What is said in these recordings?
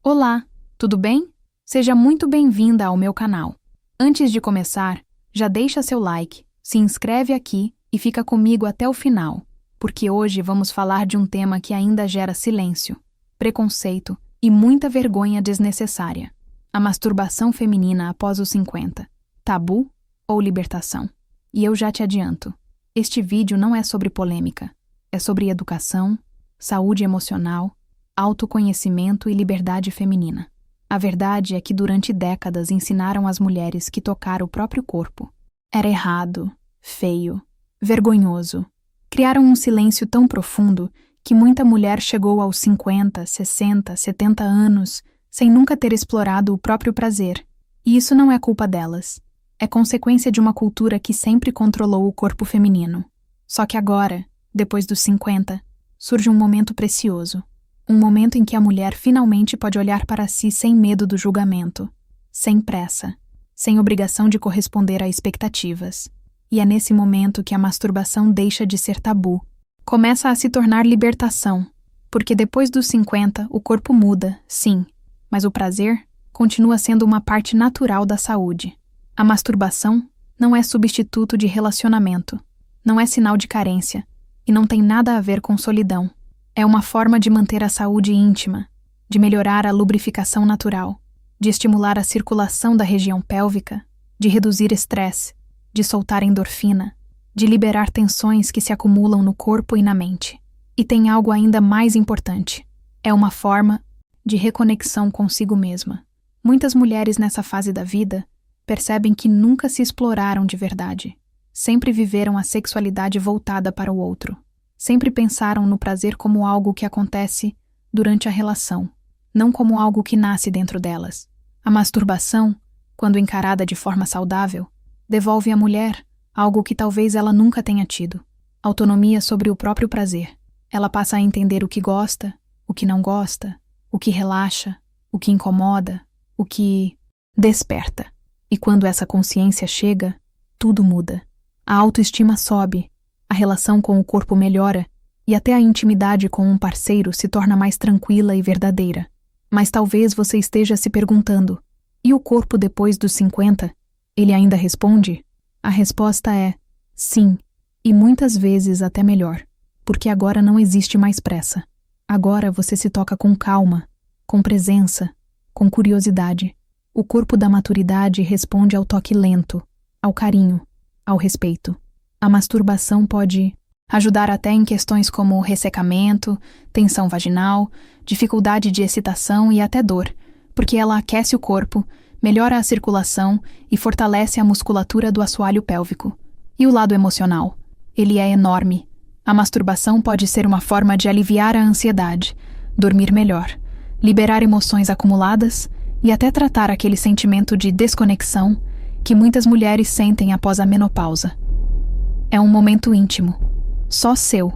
Olá, tudo bem? Seja muito bem-vinda ao meu canal. Antes de começar, já deixa seu like, se inscreve aqui e fica comigo até o final, porque hoje vamos falar de um tema que ainda gera silêncio, preconceito e muita vergonha desnecessária: a masturbação feminina após os 50. Tabu ou libertação? E eu já te adianto, este vídeo não é sobre polêmica, é sobre educação, saúde emocional, autoconhecimento e liberdade feminina. A verdade é que durante décadas ensinaram às mulheres que tocar o próprio corpo era errado, feio, vergonhoso. Criaram um silêncio tão profundo que muita mulher chegou aos 50, 60, 70 anos sem nunca ter explorado o próprio prazer. E isso não é culpa delas. É consequência de uma cultura que sempre controlou o corpo feminino. Só que agora, depois dos 50, surge um momento precioso. Um momento em que a mulher finalmente pode olhar para si sem medo do julgamento, sem pressa, sem obrigação de corresponder a expectativas. E é nesse momento que a masturbação deixa de ser tabu. Começa a se tornar libertação, porque depois dos 50 o corpo muda, sim, mas o prazer continua sendo uma parte natural da saúde. A masturbação não é substituto de relacionamento, não é sinal de carência e não tem nada a ver com solidão. É uma forma de manter a saúde íntima, de melhorar a lubrificação natural, de estimular a circulação da região pélvica, de reduzir estresse, de soltar endorfina, de liberar tensões que se acumulam no corpo e na mente. E tem algo ainda mais importante: é uma forma de reconexão consigo mesma. Muitas mulheres nessa fase da vida percebem que nunca se exploraram de verdade. Sempre viveram a sexualidade voltada para o outro. Sempre pensaram no prazer como algo que acontece durante a relação, não como algo que nasce dentro delas. A masturbação, quando encarada de forma saudável, devolve à mulher algo que talvez ela nunca tenha tido: autonomia sobre o próprio prazer. Ela passa a entender o que gosta, o que não gosta, o que relaxa, o que incomoda, o que desperta. E quando essa consciência chega, tudo muda. A autoestima sobe, a relação com o corpo melhora e até a intimidade com um parceiro se torna mais tranquila e verdadeira. Mas talvez você esteja se perguntando: e o corpo depois dos 50? Ele ainda responde? A resposta é sim, e muitas vezes até melhor, porque agora não existe mais pressa. Agora você se toca com calma, com presença, com curiosidade. O corpo da maturidade responde ao toque lento, ao carinho, ao respeito. A masturbação pode ajudar até em questões como ressecamento, tensão vaginal, dificuldade de excitação e até dor, porque ela aquece o corpo, melhora a circulação e fortalece a musculatura do assoalho pélvico. E o lado emocional? Ele é enorme. A masturbação pode ser uma forma de aliviar a ansiedade, dormir melhor, liberar emoções acumuladas e até tratar aquele sentimento de desconexão que muitas mulheres sentem após a menopausa. É um momento íntimo, só seu,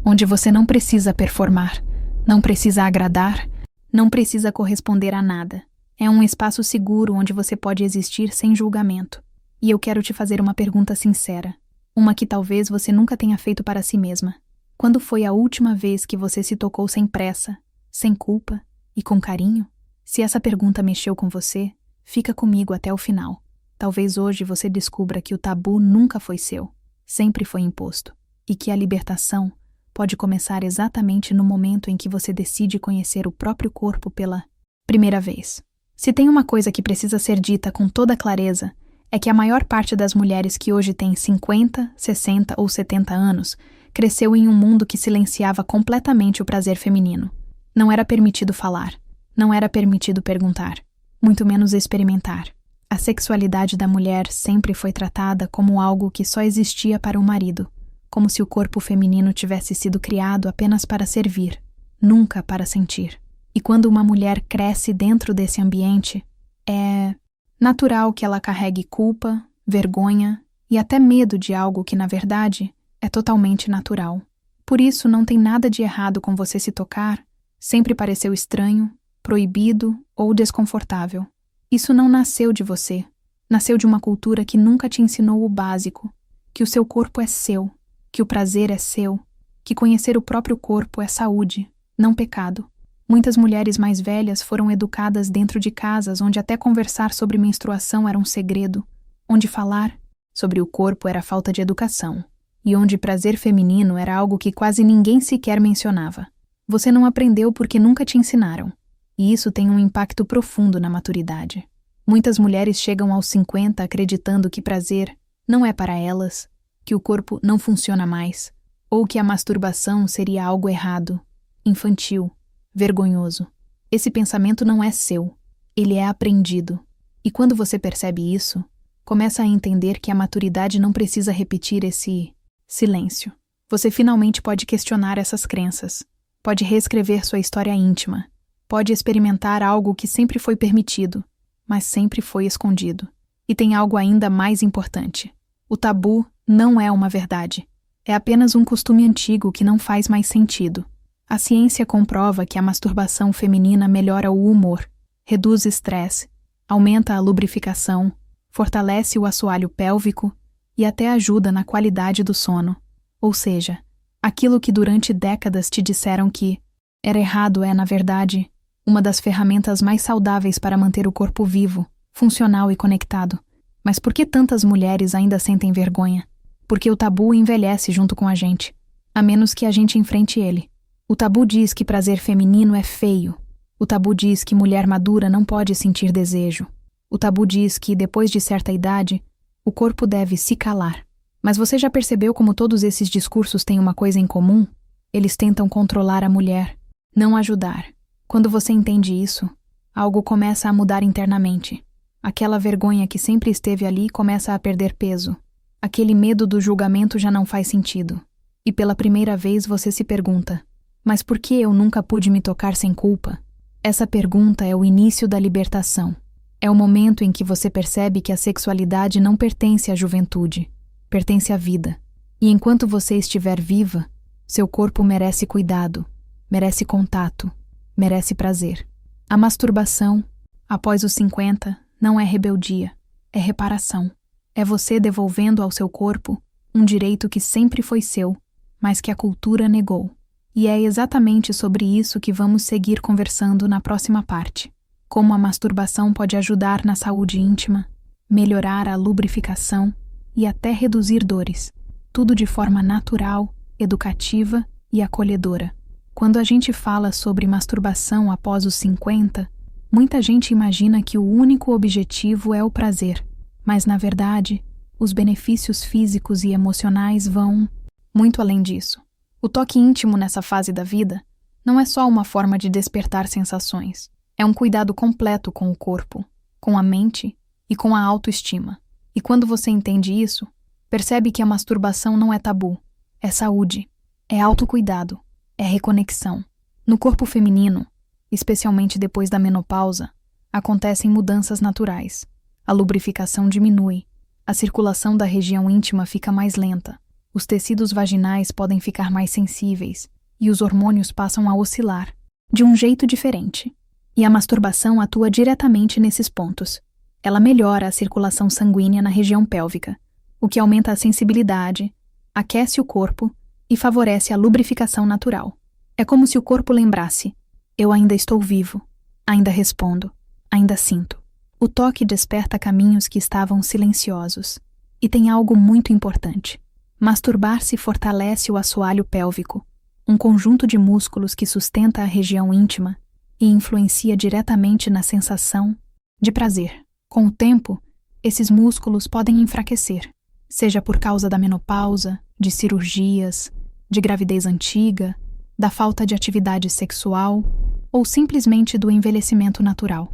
onde você não precisa performar, não precisa agradar, não precisa corresponder a nada. É um espaço seguro onde você pode existir sem julgamento. E eu quero te fazer uma pergunta sincera, uma que talvez você nunca tenha feito para si mesma. Quando foi a última vez que você se tocou sem pressa, sem culpa e com carinho? Se essa pergunta mexeu com você, fica comigo até o final. Talvez hoje você descubra que o tabu nunca foi seu, sempre foi imposto, e que a libertação pode começar exatamente no momento em que você decide conhecer o próprio corpo pela primeira vez. Se tem uma coisa que precisa ser dita com toda clareza, é que a maior parte das mulheres que hoje têm 50, 60 ou 70 anos cresceu em um mundo que silenciava completamente o prazer feminino. Não era permitido falar, não era permitido perguntar, muito menos experimentar. A sexualidade da mulher sempre foi tratada como algo que só existia para o marido, como se o corpo feminino tivesse sido criado apenas para servir, nunca para sentir. E quando uma mulher cresce dentro desse ambiente, é natural que ela carregue culpa, vergonha e até medo de algo que, na verdade, é totalmente natural. Por isso, não tem nada de errado com você se tocar, sempre pareceu estranho, proibido ou desconfortável. Isso não nasceu de você, nasceu de uma cultura que nunca te ensinou o básico, que o seu corpo é seu, que o prazer é seu, que conhecer o próprio corpo é saúde, não pecado. Muitas mulheres mais velhas foram educadas dentro de casas onde até conversar sobre menstruação era um segredo, onde falar sobre o corpo era falta de educação, e onde prazer feminino era algo que quase ninguém sequer mencionava. Você não aprendeu porque nunca te ensinaram, e isso tem um impacto profundo na maturidade. Muitas mulheres chegam aos 50 acreditando que prazer não é para elas, que o corpo não funciona mais, ou que a masturbação seria algo errado, infantil, vergonhoso. Esse pensamento não é seu, ele é aprendido. E quando você percebe isso, começa a entender que a maturidade não precisa repetir esse silêncio. Você finalmente pode questionar essas crenças, pode reescrever sua história íntima, pode experimentar algo que sempre foi permitido, mas sempre foi escondido. E tem algo ainda mais importante. O tabu não é uma verdade. É apenas um costume antigo que não faz mais sentido. A ciência comprova que a masturbação feminina melhora o humor, reduz estresse, aumenta a lubrificação, fortalece o assoalho pélvico e até ajuda na qualidade do sono. Ou seja, aquilo que durante décadas te disseram que era errado é, na verdade, uma das ferramentas mais saudáveis para manter o corpo vivo, funcional e conectado. Mas por que tantas mulheres ainda sentem vergonha? Porque o tabu envelhece junto com a gente, a menos que a gente enfrente ele. O tabu diz que prazer feminino é feio. O tabu diz que mulher madura não pode sentir desejo. O tabu diz que, depois de certa idade, o corpo deve se calar. Mas você já percebeu como todos esses discursos têm uma coisa em comum? Eles tentam controlar a mulher, não ajudar. Quando você entende isso, algo começa a mudar internamente. Aquela vergonha que sempre esteve ali começa a perder peso. Aquele medo do julgamento já não faz sentido. E pela primeira vez você se pergunta: mas por que eu nunca pude me tocar sem culpa? Essa pergunta é o início da libertação. É o momento em que você percebe que a sexualidade não pertence à juventude, pertence à vida. E enquanto você estiver viva, seu corpo merece cuidado, merece contato, merece prazer. A masturbação, após os 50, não é rebeldia, é reparação. É você devolvendo ao seu corpo um direito que sempre foi seu, mas que a cultura negou. E é exatamente sobre isso que vamos seguir conversando na próxima parte. Como a masturbação pode ajudar na saúde íntima, melhorar a lubrificação e até reduzir dores. Tudo de forma natural, educativa e acolhedora. Quando a gente fala sobre masturbação após os 50, muita gente imagina que o único objetivo é o prazer. Mas, na verdade, os benefícios físicos e emocionais vão muito além disso. O toque íntimo nessa fase da vida não é só uma forma de despertar sensações. É um cuidado completo com o corpo, com a mente e com a autoestima. E quando você entende isso, percebe que a masturbação não é tabu, é saúde, é autocuidado, é reconexão. No corpo feminino, especialmente depois da menopausa, acontecem mudanças naturais. A lubrificação diminui, a circulação da região íntima fica mais lenta, os tecidos vaginais podem ficar mais sensíveis e os hormônios passam a oscilar, de um jeito diferente. E a masturbação atua diretamente nesses pontos. Ela melhora a circulação sanguínea na região pélvica, o que aumenta a sensibilidade, aquece o corpo e favorece a lubrificação natural. É como se o corpo lembrasse: eu ainda estou vivo, ainda respondo, ainda sinto. O toque desperta caminhos que estavam silenciosos. E tem algo muito importante. Masturbar-se fortalece o assoalho pélvico, um conjunto de músculos que sustenta a região íntima e influencia diretamente na sensação de prazer. Com o tempo, esses músculos podem enfraquecer, seja por causa da menopausa, de cirurgias, de gravidez antiga, da falta de atividade sexual ou simplesmente do envelhecimento natural.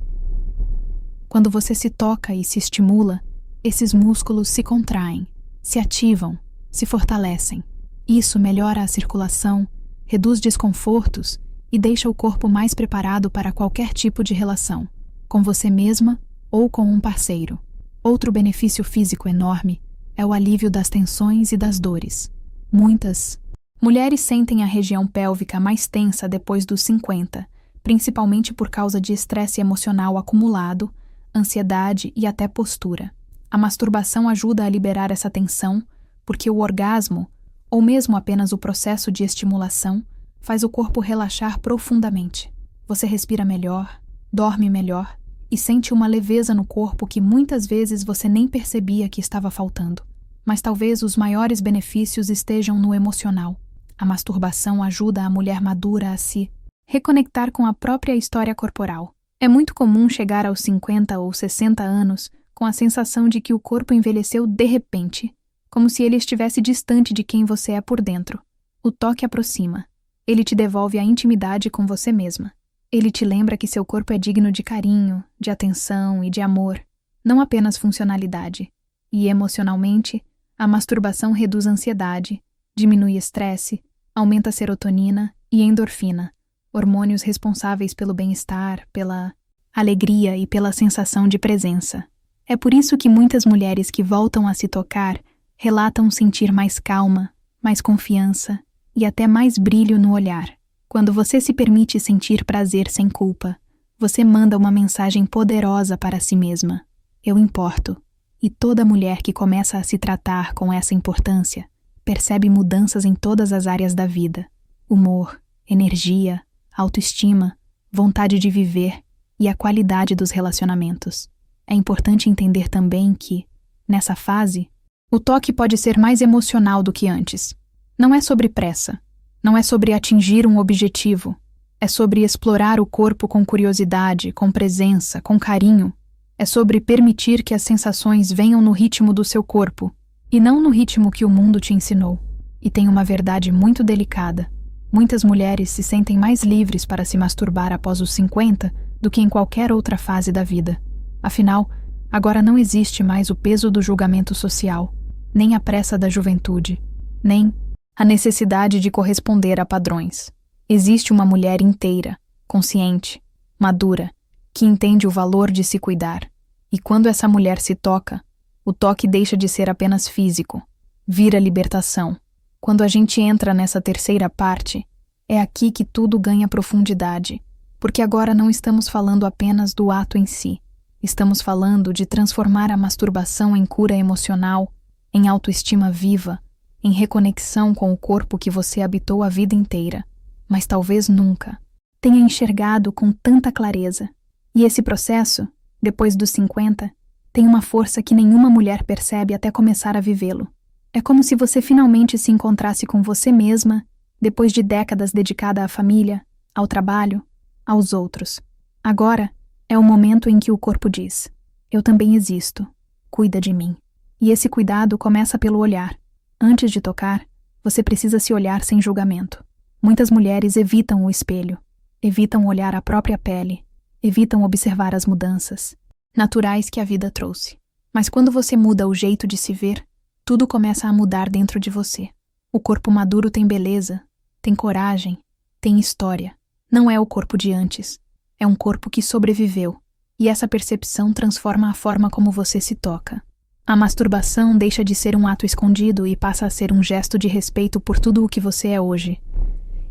Quando você se toca e se estimula, esses músculos se contraem, se ativam, se fortalecem. Isso melhora a circulação, reduz desconfortos e deixa o corpo mais preparado para qualquer tipo de relação, com você mesma ou com um parceiro. Outro benefício físico enorme é o alívio das tensões e das dores. Muitas mulheres sentem a região pélvica mais tensa depois dos 50, principalmente por causa de estresse emocional acumulado, ansiedade e até postura. A masturbação ajuda a liberar essa tensão, porque o orgasmo, ou mesmo apenas o processo de estimulação, faz o corpo relaxar profundamente. Você respira melhor, dorme melhor e sente uma leveza no corpo que muitas vezes você nem percebia que estava faltando. Mas talvez os maiores benefícios estejam no emocional. A masturbação ajuda a mulher madura a se reconectar com a própria história corporal. É muito comum chegar aos 50 ou 60 anos com a sensação de que o corpo envelheceu de repente, como se ele estivesse distante de quem você é por dentro. O toque aproxima. Ele te devolve a intimidade com você mesma. Ele te lembra que seu corpo é digno de carinho, de atenção e de amor, não apenas funcionalidade. E emocionalmente, a masturbação reduz a ansiedade, diminui estresse, aumenta a serotonina e endorfina, hormônios responsáveis pelo bem-estar, pela alegria e pela sensação de presença. É por isso que muitas mulheres que voltam a se tocar relatam sentir mais calma, mais confiança e até mais brilho no olhar. Quando você se permite sentir prazer sem culpa, você manda uma mensagem poderosa para si mesma. Eu importo. E toda mulher que começa a se tratar com essa importância percebe mudanças em todas as áreas da vida: humor, energia, autoestima, vontade de viver e a qualidade dos relacionamentos. É importante entender também que, nessa fase, o toque pode ser mais emocional do que antes. Não é sobre pressa, não é sobre atingir um objetivo, é sobre explorar o corpo com curiosidade, com presença, com carinho. É sobre permitir que as sensações venham no ritmo do seu corpo e não no ritmo que o mundo te ensinou. E tem uma verdade muito delicada. Muitas mulheres se sentem mais livres para se masturbar após os 50 do que em qualquer outra fase da vida. Afinal, agora não existe mais o peso do julgamento social, nem a pressa da juventude, nem a necessidade de corresponder a padrões. Existe uma mulher inteira, consciente, madura, que entende o valor de se cuidar. E quando essa mulher se toca, o toque deixa de ser apenas físico, vira libertação. Quando a gente entra nessa terceira parte, é aqui que tudo ganha profundidade, porque agora não estamos falando apenas do ato em si. Estamos falando de transformar a masturbação em cura emocional, em autoestima viva, em reconexão com o corpo que você habitou a vida inteira, mas talvez nunca tenha enxergado com tanta clareza. E esse processo, depois dos 50, tem uma força que nenhuma mulher percebe até começar a vivê-lo. É como se você finalmente se encontrasse com você mesma, depois de décadas dedicada à família, ao trabalho, aos outros. Agora é o momento em que o corpo diz: eu também existo, cuida de mim. E esse cuidado começa pelo olhar. Antes de tocar, você precisa se olhar sem julgamento. Muitas mulheres evitam o espelho, evitam olhar a própria pele, evitam observar as mudanças naturais que a vida trouxe. Mas quando você muda o jeito de se ver, tudo começa a mudar dentro de você. O corpo maduro tem beleza, tem coragem, tem história. Não é o corpo de antes, é um corpo que sobreviveu. E essa percepção transforma a forma como você se toca. A masturbação deixa de ser um ato escondido e passa a ser um gesto de respeito por tudo o que você é hoje.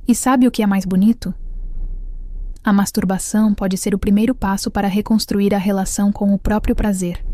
E sabe o que é mais bonito? A masturbação pode ser o primeiro passo para reconstruir a relação com o próprio prazer.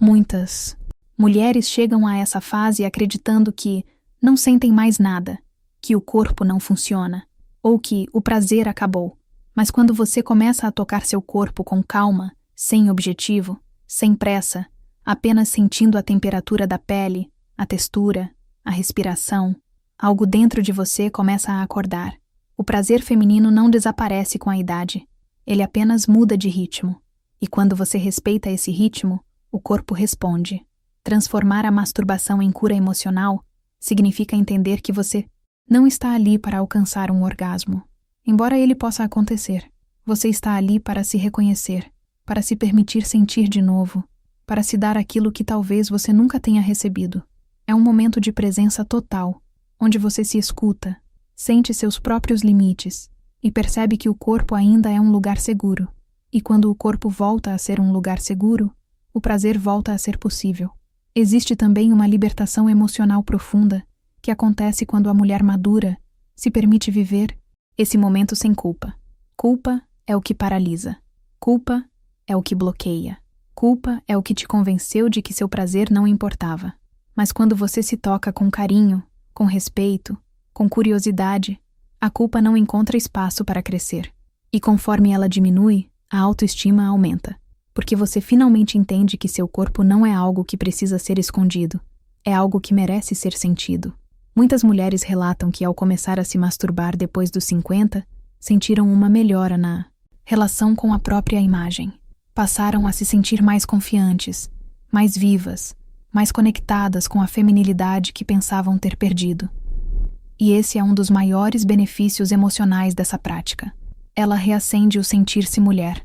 Muitas mulheres chegam a essa fase acreditando que não sentem mais nada, que o corpo não funciona, ou que o prazer acabou. Mas quando você começa a tocar seu corpo com calma, sem objetivo, sem pressa, apenas sentindo a temperatura da pele, a textura, a respiração, algo dentro de você começa a acordar. O prazer feminino não desaparece com a idade, ele apenas muda de ritmo. E quando você respeita esse ritmo, o corpo responde. Transformar a masturbação em cura emocional significa entender que você não está ali para alcançar um orgasmo. Embora ele possa acontecer, você está ali para se reconhecer, para se permitir sentir de novo, para se dar aquilo que talvez você nunca tenha recebido. É um momento de presença total, onde você se escuta, sente seus próprios limites e percebe que o corpo ainda é um lugar seguro. E quando o corpo volta a ser um lugar seguro, o prazer volta a ser possível. Existe também uma libertação emocional profunda que acontece quando a mulher madura se permite viver esse momento sem culpa. Culpa é o que paralisa. Culpa é o que bloqueia. Culpa é o que te convenceu de que seu prazer não importava. Mas quando você se toca com carinho, com respeito, com curiosidade, a culpa não encontra espaço para crescer. E conforme ela diminui, a autoestima aumenta, porque você finalmente entende que seu corpo não é algo que precisa ser escondido, é algo que merece ser sentido. Muitas mulheres relatam que ao começar a se masturbar depois dos 50, sentiram uma melhora na relação com a própria imagem. Passaram a se sentir mais confiantes, mais vivas, mais conectadas com a feminilidade que pensavam ter perdido. E esse é um dos maiores benefícios emocionais dessa prática. Ela reacende o sentir-se mulher,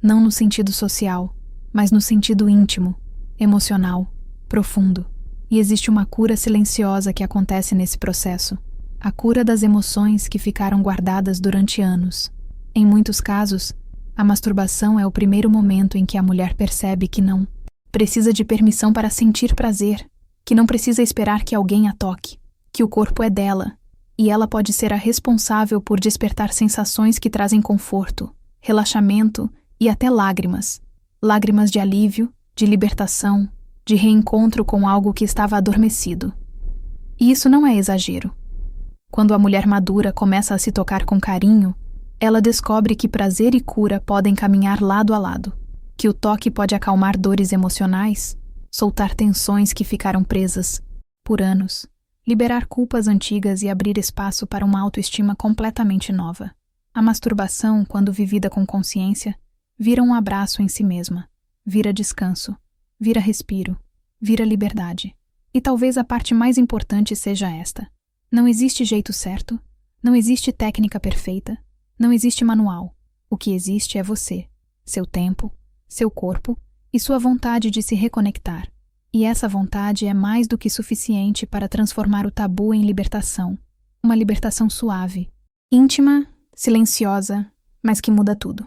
não no sentido social, mas no sentido íntimo, emocional, profundo. E existe uma cura silenciosa que acontece nesse processo, a cura das emoções que ficaram guardadas durante anos. Em muitos casos, a masturbação é o primeiro momento em que a mulher percebe que não precisa de permissão para sentir prazer, que não precisa esperar que alguém a toque, que o corpo é dela, e ela pode ser a responsável por despertar sensações que trazem conforto, relaxamento e até lágrimas. Lágrimas de alívio, de libertação, de reencontro com algo que estava adormecido. E isso não é exagero. Quando a mulher madura começa a se tocar com carinho, ela descobre que prazer e cura podem caminhar lado a lado, que o toque pode acalmar dores emocionais, soltar tensões que ficaram presas por anos, liberar culpas antigas e abrir espaço para uma autoestima completamente nova. A masturbação, quando vivida com consciência, vira um abraço em si mesma, vira descanso, vira respiro, vira liberdade. E talvez a parte mais importante seja esta: não existe jeito certo, não existe técnica perfeita, não existe manual. O que existe é você, seu tempo, seu corpo e sua vontade de se reconectar. E essa vontade é mais do que suficiente para transformar o tabu em libertação. Uma libertação suave, íntima, silenciosa, mas que muda tudo.